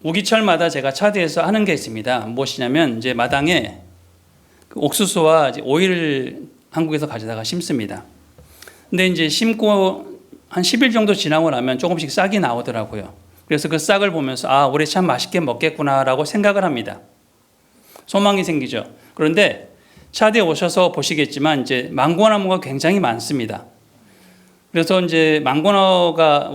우기철마다 제가 차대에서 하는 게 있습니다. 무엇이냐면 이제 마당에 그 옥수수와 이제 오이를 한국에서 가져다가 심습니다. 근데 이제 심고 한 10일 정도 지나고 나면 조금씩 싹이 나오더라고요. 그래서 그 싹을 보면서 아, 올해 참 맛있게 먹겠구나라고 생각을 합니다. 소망이 생기죠. 그런데 차대에 오셔서 보시겠지만 이제 망고나무가 굉장히 많습니다. 그래서 이제 망고가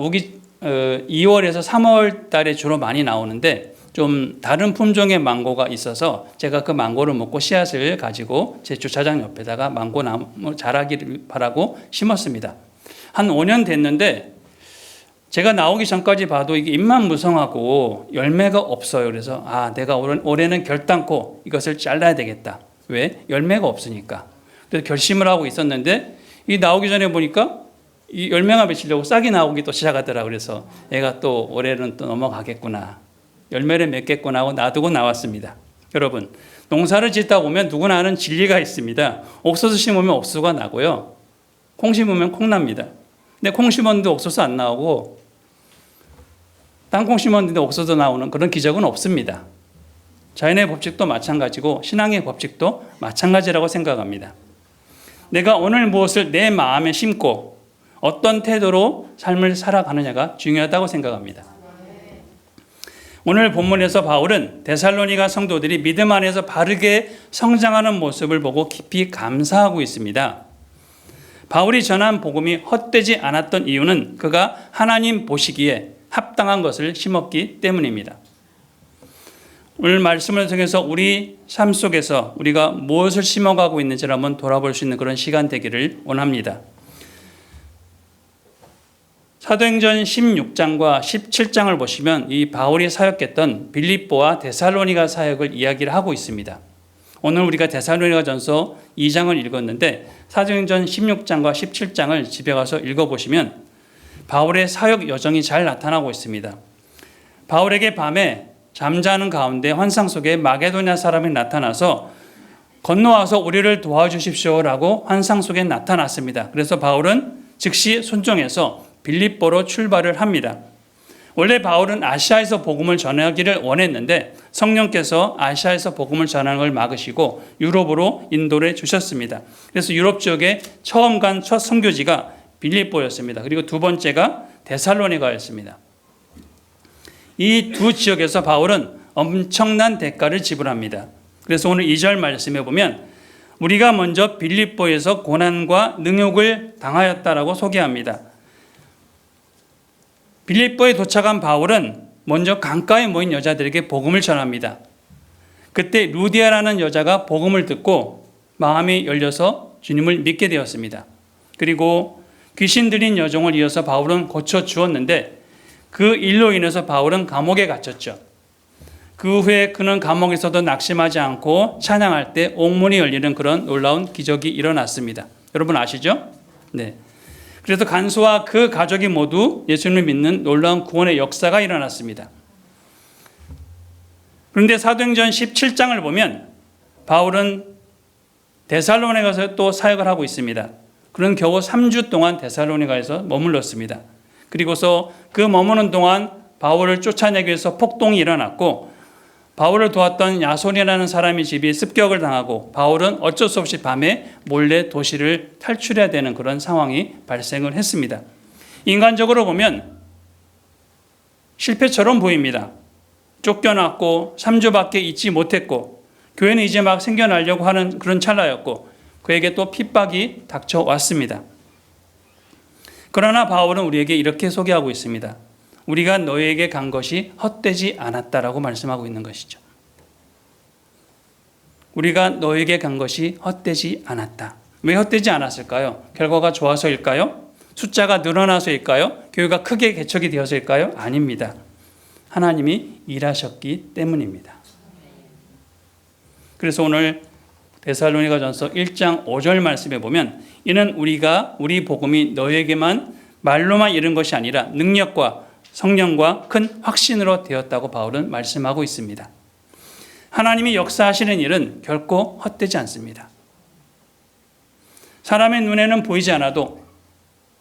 2월에서 3월 달에 주로 많이 나오는데 좀 다른 품종의 망고가 있어서 제가 그 망고를 먹고 씨앗을 가지고 제 주차장 옆에다가 망고나무 자라기를 바라고 심었습니다. 한 5년 됐는데 제가 나오기 전까지 봐도 이게 잎만 무성하고 열매가 없어요. 그래서 아, 내가 올해는 결단코 이것을 잘라야 되겠다. 왜? 열매가 없으니까. 그래서 결심을 하고 있었는데 이 나오기 전에 보니까 이 열매가 맺히려고 싹이 나오기 또 시작하더라고요. 그래서 얘가 또 올해는 또 넘어가겠구나. 열매를 맺겠구나 하고 놔두고 나왔습니다. 여러분, 농사를 짓다 보면 누구나 아는 진리가 있습니다. 옥수수 심으면 옥수수가 나고요. 콩 심으면 콩 납니다. 근데 콩 심었는데 옥수수 안 나오고 땅콩 심었는데 옥수수 나오는 그런 기적은 없습니다. 자연의 법칙도 마찬가지고 신앙의 법칙도 마찬가지라고 생각합니다. 내가 오늘 무엇을 내 마음에 심고 어떤 태도로 삶을 살아가느냐가 중요하다고 생각합니다. 오늘 본문에서 바울은 데살로니가 성도들이 믿음 안에서 바르게 성장하는 모습을 보고 깊이 감사하고 있습니다. 바울이 전한 복음이 헛되지 않았던 이유는 그가 하나님 보시기에 합당한 것을 심었기 때문입니다. 오늘 말씀을 통해서 우리 삶 속에서 우리가 무엇을 심어가고 있는지를 한번 돌아볼 수 있는 그런 시간 되기를 원합니다. 사도행전 16장과 17장을 보시면 이 바울이 사역했던 빌립보와 데살로니가 사역을 이야기를 하고 있습니다. 오늘 우리가 데살로니가 전서 2장을 읽었는데 사도행전 16장과 17장을 집에 가서 읽어보시면 바울의 사역 여정이 잘 나타나고 있습니다. 바울에게 밤에 잠자는 가운데 환상 속에 마게도냐 사람이 나타나서 건너와서 우리를 도와주십시오라고 환상 속에 나타났습니다. 그래서 바울은 즉시 순종해서 빌립보로 출발을 합니다. 원래 바울은 아시아에서 복음을 전하기를 원했는데 성령께서 아시아에서 복음을 전하는 걸 막으시고 유럽으로 인도를 주셨습니다. 그래서 유럽 지역에 처음 간 첫 선교지가 빌립보였습니다. 그리고 두 번째가 데살로니가였습니다. 이 두 지역에서 바울은 엄청난 대가를 지불합니다. 그래서 오늘 2절 말씀에 보면 우리가 먼저 빌립보에서 고난과 능욕을 당하였다라고 소개합니다. 빌립보에 도착한 바울은 먼저 강가에 모인 여자들에게 복음을 전합니다. 그때 루디아라는 여자가 복음을 듣고 마음이 열려서 주님을 믿게 되었습니다. 그리고 귀신 들린 여종을 이어서 바울은 고쳐주었는데 그 일로 인해서 바울은 감옥에 갇혔죠. 그 후에 그는 감옥에서도 낙심하지 않고 찬양할 때 옥문이 열리는 그런 놀라운 기적이 일어났습니다. 여러분 아시죠? 네. 그래서 간수와 그 가족이 모두 예수님을 믿는 놀라운 구원의 역사가 일어났습니다. 그런데 사도행전 17장을 보면 바울은 데살로니가에서 또 사역을 하고 있습니다. 그는 겨우 3주 동안 데살로니가에서 머물렀습니다. 그리고서 그 머무는 동안 바울을 쫓아내기 위해서 폭동이 일어났고 바울을 도왔던 야손이라는 사람의 집이 습격을 당하고 바울은 어쩔 수 없이 밤에 몰래 도시를 탈출해야 되는 그런 상황이 발생을 했습니다. 인간적으로 보면 실패처럼 보입니다. 쫓겨났고 3주밖에 있지 못했고 교회는 이제 막 생겨나려고 하는 그런 찰나였고 그에게 또 핍박이 닥쳐왔습니다. 그러나 바울은 우리에게 이렇게 소개하고 있습니다. 우리가 너희에게 간 것이 헛되지 않았다라고 말씀하고 있는 것이죠. 우리가 너희에게 간 것이 헛되지 않았다. 왜 헛되지 않았을까요? 결과가 좋아서일까요? 숫자가 늘어나서일까요? 교회가 크게 개척이 되어서일까요? 아닙니다. 하나님이 일하셨기 때문입니다. 그래서 오늘 데살로니가전서 1장 5절 말씀에 보면 이는 우리 복음이 너희에게만 말로만 이른 것이 아니라 능력과 성령과 큰 확신으로 되었다고 바울은 말씀하고 있습니다. 하나님이 역사하시는 일은 결코 헛되지 않습니다. 사람의 눈에는 보이지 않아도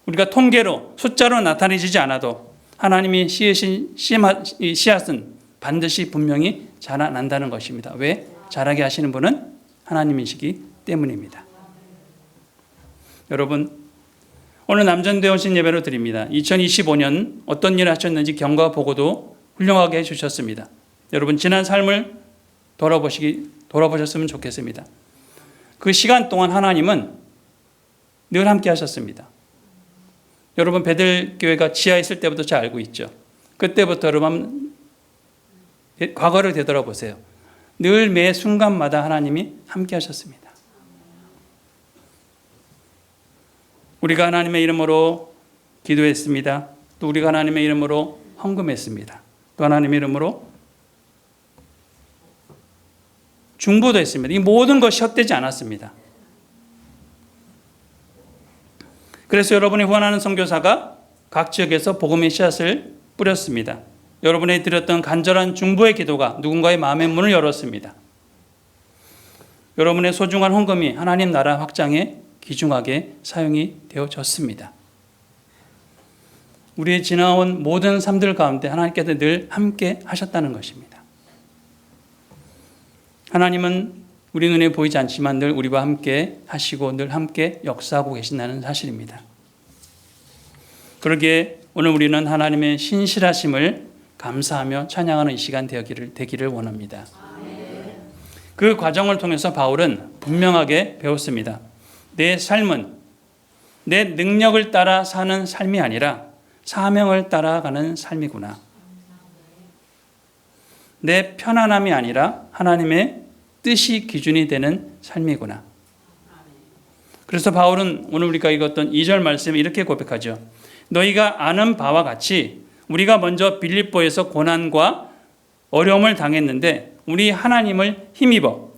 우리가 통계로 숫자로 나타내지지 않아도 하나님이 씨앗은 반드시 분명히 자라난다는 것입니다. 왜? 자라게 하시는 분은 하나님이시기 때문입니다. 여러분, 오늘 남전되어 오신 예배로 드립니다. 2025년 어떤 일을 하셨는지 경과 보고도 훌륭하게 해주셨습니다. 여러분, 지난 삶을 돌아보셨으면 좋겠습니다. 그 시간 동안 하나님은 늘 함께 하셨습니다. 여러분, 베들교회가 지하에 있을 때부터 잘 알고 있죠. 그때부터 여러분 과거를 되돌아보세요. 늘 매 순간마다 하나님이 함께 하셨습니다. 우리가 하나님의 이름으로 기도했습니다. 또 우리가 하나님의 이름으로 헌금했습니다. 또 하나님의 이름으로 중보도 했습니다. 이 모든 것이 헛되지 않았습니다. 그래서 여러분이 후원하는 선교사가 각 지역에서 복음의 씨앗을 뿌렸습니다. 여러분이 드렸던 간절한 중보의 기도가 누군가의 마음의 문을 열었습니다. 여러분의 소중한 헌금이 하나님 나라 확장에 귀중하게 사용이 되어졌습니다. 우리의 지나온 모든 삶들 가운데 하나님께서 늘 함께 하셨다는 것입니다. 하나님은 우리 눈에 보이지 않지만 늘 우리와 함께 하시고 늘 함께 역사하고 계신다는 사실입니다. 그러기에 오늘 우리는 하나님의 신실하심을 감사하며 찬양하는 이 시간 되기를 원합니다. 그 과정을 통해서 바울은 분명하게 배웠습니다. 내 삶은 내 능력을 따라 사는 삶이 아니라 사명을 따라가는 삶이구나. 내 편안함이 아니라 하나님의 뜻이 기준이 되는 삶이구나. 그래서 바울은 오늘 우리가 읽었던 2절 말씀에 이렇게 고백하죠. 너희가 아는 바와 같이 우리가 먼저 빌립보에서 고난과 어려움을 당했는데 우리 하나님을 힘입어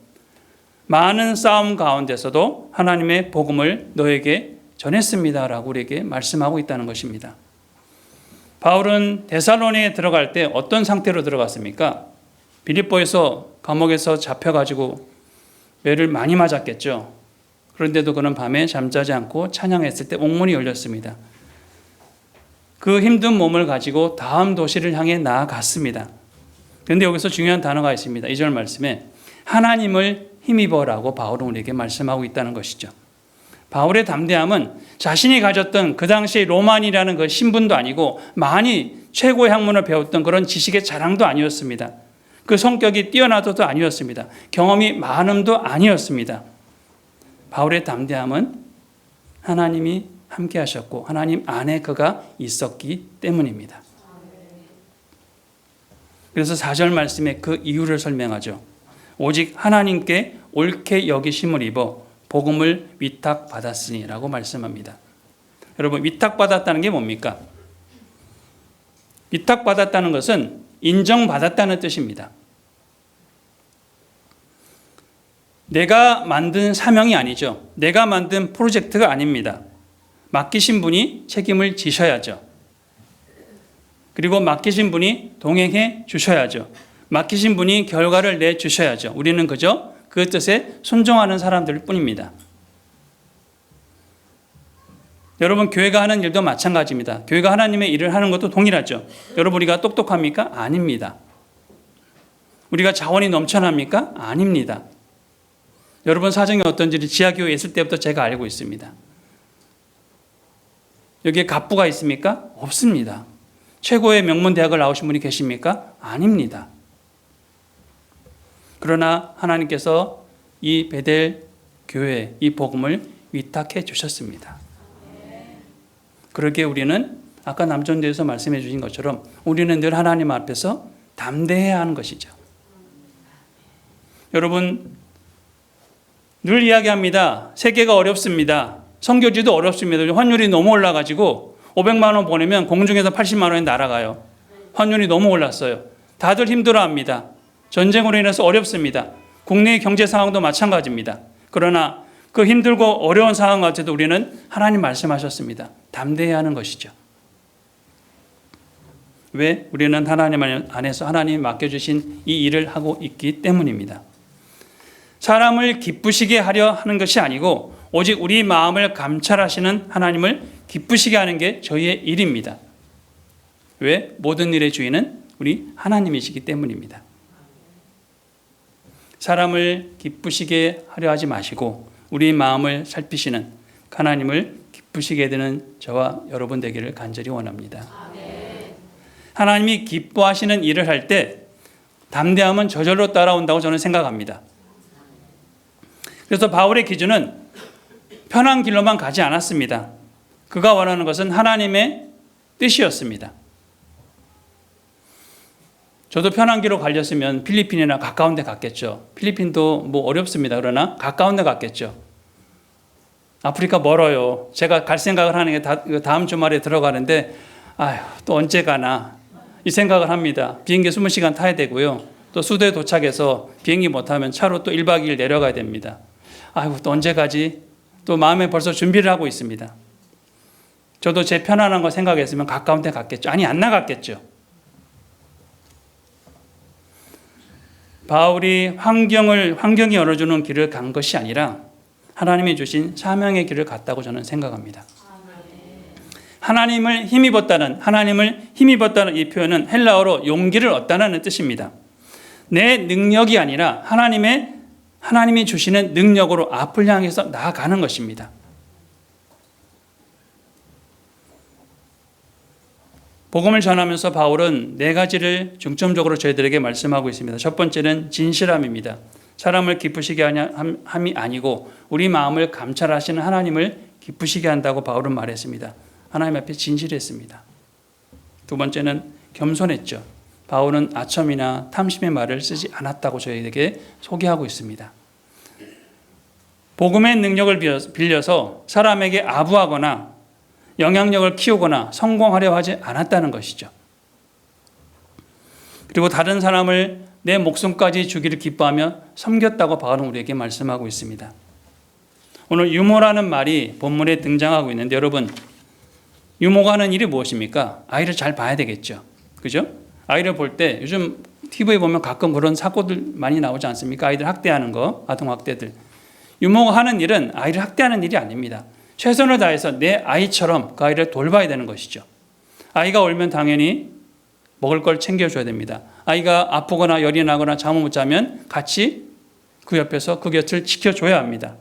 많은 싸움 가운데서도 하나님의 복음을 너에게 전했습니다라고 우리에게 말씀하고 있다는 것입니다. 바울은 데살로니에 들어갈 때 어떤 상태로 들어갔습니까? 빌립보에서 감옥에서 잡혀가지고 매를 많이 맞았겠죠. 그런데도 그는 밤에 잠자지 않고 찬양했을 때 옥문이 열렸습니다. 그 힘든 몸을 가지고 다음 도시를 향해 나아갔습니다. 그런데 여기서 중요한 단어가 있습니다. 2절 말씀에 하나님을 힘입어라고 바울은 우리에게 말씀하고 있다는 것이죠. 바울의 담대함은 자신이 가졌던 그 당시의 로만이라는 그 신분도 아니고 많이 최고의 학문을 배웠던 그런 지식의 자랑도 아니었습니다. 그 성격이 뛰어나도도 아니었습니다. 경험이 많음도 아니었습니다. 바울의 담대함은 하나님이 함께 하셨고 하나님 안에 그가 있었기 때문입니다. 그래서 4절 말씀에 그 이유를 설명하죠. 오직 하나님께 옳게 여기심을 입어 복음을 위탁받았으니라고 말씀합니다. 여러분, 위탁받았다는 게 뭡니까? 위탁받았다는 것은 인정받았다는 뜻입니다. 내가 만든 사명이 아니죠. 내가 만든 프로젝트가 아닙니다. 맡기신 분이 책임을 지셔야죠. 그리고 맡기신 분이 동행해 주셔야죠. 맡기신 분이 결과를 내주셔야죠. 우리는 그저 그 뜻에 순종하는 사람들 뿐입니다. 여러분, 교회가 하는 일도 마찬가지입니다. 교회가 하나님의 일을 하는 것도 동일하죠. 여러분, 우리가 똑똑합니까? 아닙니다. 우리가 자원이 넘쳐납니까? 아닙니다. 여러분, 사정이 어떤지 지하교회에 있을 때부터 제가 알고 있습니다. 여기에 갑부가 있습니까? 없습니다. 최고의 명문 대학을 나오신 분이 계십니까? 아닙니다. 그러나 하나님께서 이 베델 교회, 이 복음을 위탁해 주셨습니다. 그러기에 우리는 아까 남전대에서 말씀해 주신 것처럼 우리는 늘 하나님 앞에서 담대해야 하는 것이죠. 여러분, 늘 이야기합니다. 세계가 어렵습니다. 선교지도 어렵습니다. 환율이 너무 올라가지고 500만 원 보내면 공중에서 80만 원이 날아가요. 환율이 너무 올랐어요. 다들 힘들어합니다. 전쟁으로 인해서 어렵습니다. 국내의 경제 상황도 마찬가지입니다. 그러나 그 힘들고 어려운 상황 가운데도 우리는 하나님 말씀하셨습니다. 담대해야 하는 것이죠. 왜? 우리는 하나님 안에서 하나님이 맡겨주신 이 일을 하고 있기 때문입니다. 사람을 기쁘시게 하려 하는 것이 아니고 오직 우리 마음을 감찰하시는 하나님을 기쁘시게 하는 게 저희의 일입니다. 왜? 모든 일의 주인은 우리 하나님이시기 때문입니다. 사람을 기쁘시게 하려 하지 마시고 우리 마음을 살피시는 하나님을 기쁘시게 되는 저와 여러분 되기를 간절히 원합니다. 하나님이 기뻐하시는 일을 할 때 담대함은 저절로 따라온다고 저는 생각합니다. 그래서 바울의 기준은 편한 길로만 가지 않았습니다. 그가 원하는 것은 하나님의 뜻이었습니다. 저도 편한 길로 가렸으면 필리핀이나 가까운 데 갔겠죠. 필리핀도 뭐 어렵습니다. 그러나 가까운 데 갔겠죠. 아프리카 멀어요. 제가 갈 생각을 하는 게 다음 주말에 들어가는데 또 언제 가나 이 생각을 합니다. 비행기 20시간 타야 되고요. 또 수도에 도착해서 비행기 못하면 차로 또 1박 2일 내려가야 됩니다. 또 언제 가지? 또 마음에 벌써 준비를 하고 있습니다. 저도 제 편안한 거 생각했으면 가까운 데 갔겠죠. 안 나갔겠죠. 바울이 환경이 열어주는 길을 간 것이 아니라 하나님이 주신 사명의 길을 갔다고 저는 생각합니다. 하나님을 힘입었다는 이 표현은 헬라어로 용기를 얻다는 뜻입니다. 내 능력이 아니라 하나님이 주시는 능력으로 앞을 향해서 나아가는 것입니다. 복음을 전하면서 바울은 4가지를 중점적으로 저희들에게 말씀하고 있습니다. 첫 번째는 진실함입니다. 사람을 기쁘시게 함이 아니고 우리 마음을 감찰하시는 하나님을 기쁘시게 한다고 바울은 말했습니다. 하나님 앞에 진실했습니다. 두 번째는 겸손했죠. 바울은 아첨이나 탐심의 말을 쓰지 않았다고 저희에게 소개하고 있습니다. 복음의 능력을 빌려서 사람에게 아부하거나 영향력을 키우거나 성공하려 하지 않았다는 것이죠. 그리고 다른 사람을 내 목숨까지 주기를 기뻐하며 섬겼다고 바울은 우리에게 말씀하고 있습니다. 오늘 유모라는 말이 본문에 등장하고 있는데 여러분, 유모가 하는 일이 무엇입니까? 아이를 잘 봐야 되겠죠. 그죠? 아이를 볼 때 요즘 TV에 보면 가끔 그런 사고들 많이 나오지 않습니까? 아이들 학대하는 거, 아동학대들. 유모가 하는 일은 아이를 학대하는 일이 아닙니다. 최선을 다해서 내 아이처럼 그 아이를 돌봐야 되는 것이죠. 아이가 울면 당연히 먹을 걸 챙겨줘야 됩니다. 아이가 아프거나 열이 나거나 잠을 못 자면 같이 그 옆에서 그 곁을 지켜줘야 합니다.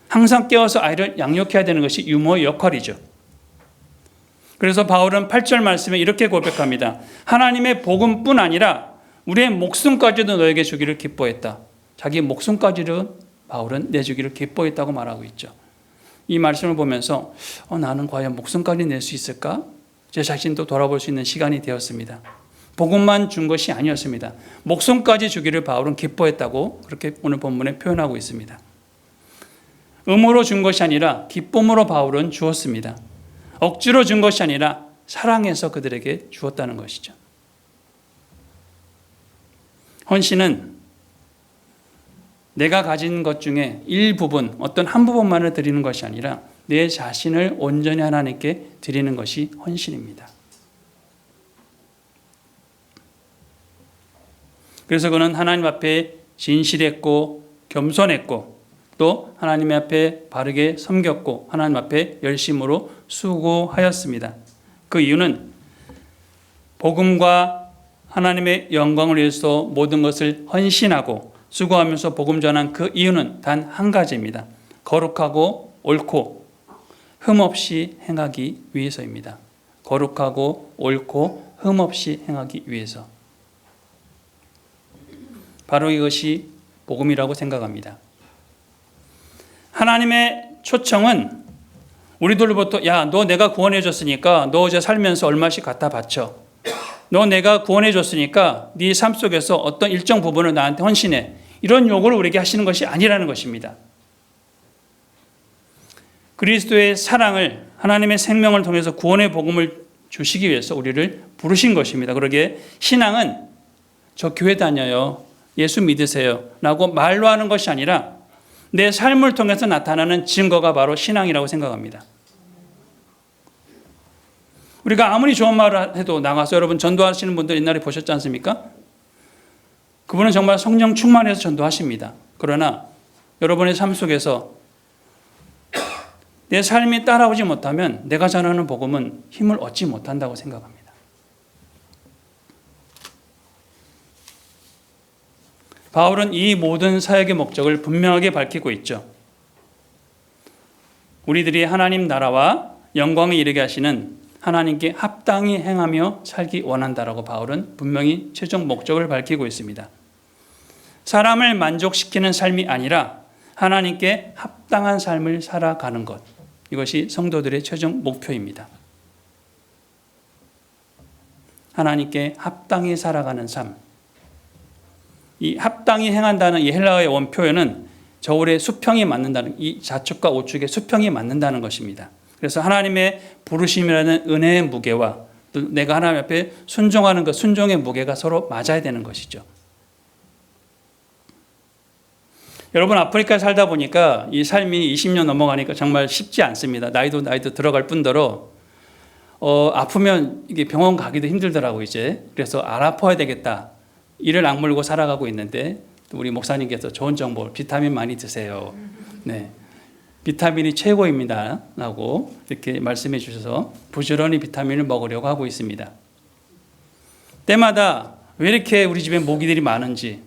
항상 깨워서 아이를 양육해야 되는 것이 유모의 역할이죠. 그래서 바울은 8절 말씀에 이렇게 고백합니다. 하나님의 복음뿐 아니라 우리의 목숨까지도 너에게 주기를 기뻐했다. 자기 목숨까지도 바울은 내주기를 기뻐했다고 말하고 있죠. 이 말씀을 보면서 나는 과연 목숨까지 낼 수 있을까? 제 자신도 돌아볼 수 있는 시간이 되었습니다. 복음만 준 것이 아니었습니다. 목숨까지 주기를 바울은 기뻐했다고 그렇게 오늘 본문에 표현하고 있습니다. 의무로 준 것이 아니라 기쁨으로 바울은 주었습니다. 억지로 준 것이 아니라 사랑해서 그들에게 주었다는 것이죠. 헌신은 내가 가진 것 중에 일부분, 어떤 한 부분만을 드리는 것이 아니라 내 자신을 온전히 하나님께 드리는 것이 헌신입니다. 그래서 그는 하나님 앞에 진실했고 겸손했고 또 하나님 앞에 바르게 섬겼고 하나님 앞에 열심으로 수고하였습니다. 그 이유는 복음과 하나님의 영광을 위해서 모든 것을 헌신하고 수고하면서 복음 전한 그 이유는 단 한 가지입니다. 거룩하고 옳고 흠없이 행하기 위해서입니다. 거룩하고 옳고 흠없이 행하기 위해서. 바로 이것이 복음이라고 생각합니다. 하나님의 초청은 우리들로부터 너 내가 구원해 줬으니까 너 어제 살면서 얼마씩 갖다 바쳐. 너 내가 구원해 줬으니까 네 삶 속에서 어떤 일정 부분을 나한테 헌신해. 이런 요구를 우리에게 하시는 것이 아니라는 것입니다. 그리스도의 사랑을 하나님의 생명을 통해서 구원의 복음을 주시기 위해서 우리를 부르신 것입니다. 그러기에 신앙은 저 교회 다녀요. 예수 믿으세요. 라고 말로 하는 것이 아니라 내 삶을 통해서 나타나는 증거가 바로 신앙이라고 생각합니다. 우리가 아무리 좋은 말을 해도 나가서 여러분 전도하시는 분들 옛날에 보셨지 않습니까? 그분은 정말 성령 충만해서 전도하십니다. 그러나 여러분의 삶 속에서 내 삶이 따라오지 못하면 내가 전하는 복음은 힘을 얻지 못한다고 생각합니다. 바울은 이 모든 사역의 목적을 분명하게 밝히고 있죠. 우리들이 하나님 나라와 영광에 이르게 하시는 하나님께 합당히 행하며 살기 원한다라고 바울은 분명히 최종 목적을 밝히고 있습니다. 사람을 만족시키는 삶이 아니라 하나님께 합당한 삶을 살아가는 것, 이것이 성도들의 최종 목표입니다. 하나님께 합당히 살아가는 삶. 이 합당히 행한다는 이 헬라어의 원표에는 저울의 수평이 맞는다는, 이 좌측과 우측의 수평이 맞는다는 것입니다. 그래서 하나님의 부르심이라는 은혜의 무게와 또 내가 하나님 앞에 순종하는 것, 순종의 무게가 서로 맞아야 되는 것이죠. 여러분, 아프리카에 살다 보니까 이 삶이 20년 넘어가니까 정말 쉽지 않습니다. 나이도 들어갈 뿐더러 아프면 이게 병원 가기도 힘들더라고요, 이제. 그래서 안 아파야 되겠다. 이를 악물고 살아가고 있는데 우리 목사님께서 좋은 정보, 비타민 많이 드세요. 네, 비타민이 최고입니다. 라고 이렇게 말씀해 주셔서 부지런히 비타민을 먹으려고 하고 있습니다. 때마다 왜 이렇게 우리 집에 모기들이 많은지,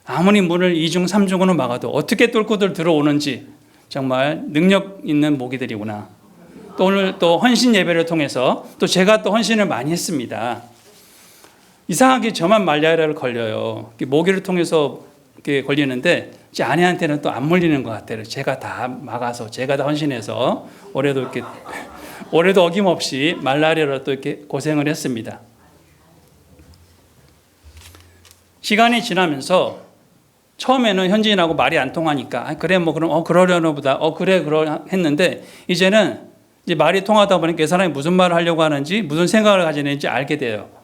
아무리 문을 2중, 3중으로 막아도 어떻게 뚫고들 들어오는지 정말 능력 있는 모기들이구나. 또 오늘 또 헌신 예배를 통해서 또 제가 또 헌신을 많이 했습니다. 이상하게 저만 말라리아를 걸려요. 모기를 통해서 이렇게 걸리는데 제 아내한테는 또 안 물리는 것 같아요. 제가 다 막아서, 제가 다 헌신해서 올해도 어김없이 말라리아로 또 이렇게 고생을 했습니다. 시간이 지나면서 처음에는 현지인하고 말이 안 통하니까 그래 뭐 그럼 그러려나 보다 그래 했는데 이제는 이제 말이 통하다 보니까 이 사람이 무슨 말을 하려고 하는지 무슨 생각을 가지는지 알게 돼요.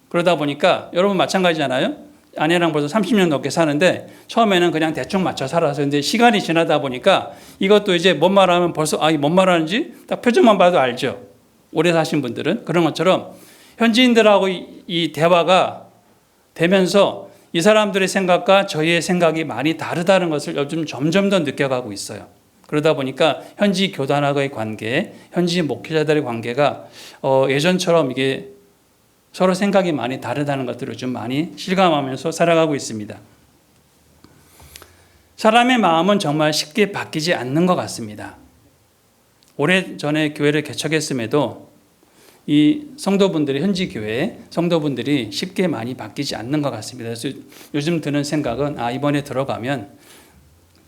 그러다 보니까 여러분 마찬가지잖아요. 아내랑 벌써 30년 넘게 사는데 처음에는 그냥 대충 맞춰 살아서 이제 시간이 지나다 보니까 이것도 이제 뭔 말하면 벌써 뭔 말하는지 딱 표정만 봐도 알죠. 오래 사신 분들은 그런 것처럼 현지인들하고 이 대화가 되면서 이 사람들의 생각과 저희의 생각이 많이 다르다는 것을 요즘 점점 더 느껴가고 있어요. 그러다 보니까 현지 교단하고의 관계, 현지 목회자들의 관계가 예전처럼 이게 서로 생각이 많이 다르다는 것들을 좀 많이 실감하면서 살아가고 있습니다. 사람의 마음은 정말 쉽게 바뀌지 않는 것 같습니다. 오래전에 교회를 개척했음에도 이 성도분들이, 현지 교회 성도분들이 쉽게 많이 바뀌지 않는 것 같습니다. 그래서 요즘 드는 생각은 이번에 들어가면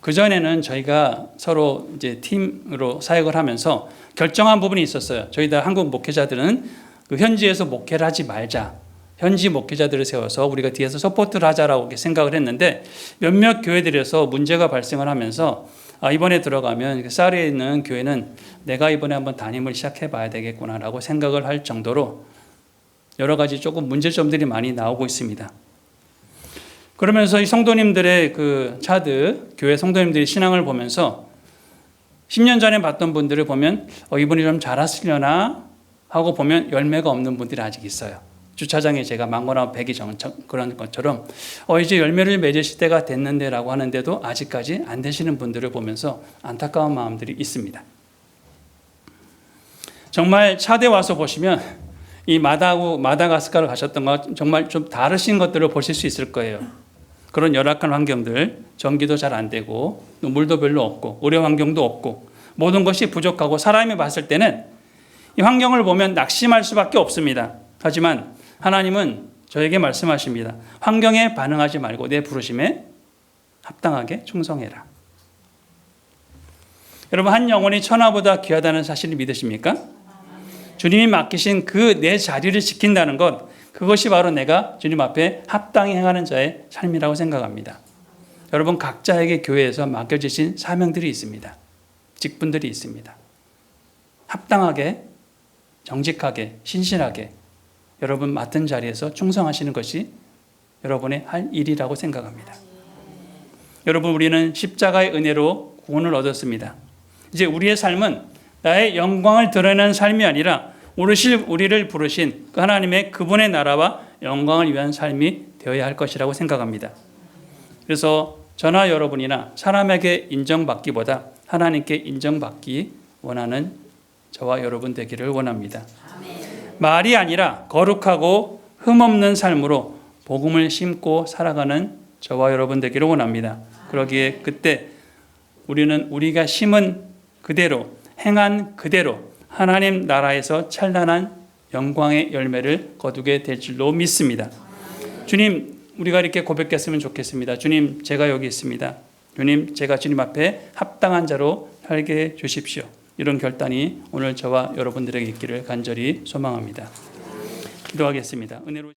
그전에는 저희가 서로 이제 팀으로 사역을 하면서 결정한 부분이 있었어요. 저희 다 한국 목회자들은 그 현지에서 목회를 하지 말자. 현지 목회자들을 세워서 우리가 뒤에서 서포트를 하자라고 생각을 했는데 몇몇 교회들에서 문제가 발생을 하면서 이번에 들어가면 쌀에 있는 교회는 내가 이번에 한번 담임을 시작해 봐야 되겠구나라고 생각을 할 정도로 여러 가지 조금 문제점들이 많이 나오고 있습니다. 그러면서 이 성도님들의 그 차드, 교회 성도님들의 신앙을 보면서 10년 전에 봤던 분들을 보면 이분이 좀 잘하시려나 하고 보면 열매가 없는 분들이 아직 있어요. 주차장에 제가 망고나무 100이 그런 것처럼 이제 열매를 맺으실 때가 됐는데라고 하는데도 아직까지 안 되시는 분들을 보면서 안타까운 마음들이 있습니다. 정말 차대 와서 보시면 이 마다가스카르 가셨던 것 정말 좀 다르신 것들을 보실 수 있을 거예요. 그런 열악한 환경들, 전기도 잘 안 되고 물도 별로 없고 의료 환경도 없고 모든 것이 부족하고 사람이 봤을 때는 이 환경을 보면 낙심할 수밖에 없습니다. 하지만 하나님은 저에게 말씀하십니다. 환경에 반응하지 말고 내 부르심에 합당하게 충성해라. 여러분, 한 영혼이 천하보다 귀하다는 사실을 믿으십니까? 주님이 맡기신 그 내 자리를 지킨다는 것, 그것이 바로 내가 주님 앞에 합당히 행하는 자의 삶이라고 생각합니다. 여러분, 각자에게 교회에서 맡겨지신 사명들이 있습니다. 직분들이 있습니다. 합당하게, 정직하게, 신실하게 여러분 맡은 자리에서 충성하시는 것이 여러분의 할 일이라고 생각합니다. 여러분, 우리는 십자가의 은혜로 구원을 얻었습니다. 이제 우리의 삶은 나의 영광을 드러내는 삶이 아니라 우리를 부르신 그 하나님의 그분의 나라와 영광을 위한 삶이 되어야 할 것이라고 생각합니다. 그래서 저나 여러분이나 사람에게 인정받기보다 하나님께 인정받기 원하는 저와 여러분 되기를 원합니다. 말이 아니라 거룩하고 흠없는 삶으로 복음을 심고 살아가는 저와 여러분 되기를 원합니다. 그러기에 그때 우리는 우리가 심은 그대로 행한 그대로 하나님 나라에서 찬란한 영광의 열매를 거두게 될 줄로 믿습니다. 주님, 우리가 이렇게 고백했으면 좋겠습니다. 주님, 제가 여기 있습니다. 주님, 제가 주님 앞에 합당한 자로 살게 해 주십시오. 이런 결단이 오늘 저와 여러분들에게 있기를 간절히 소망합니다. 기도하겠습니다. 은혜로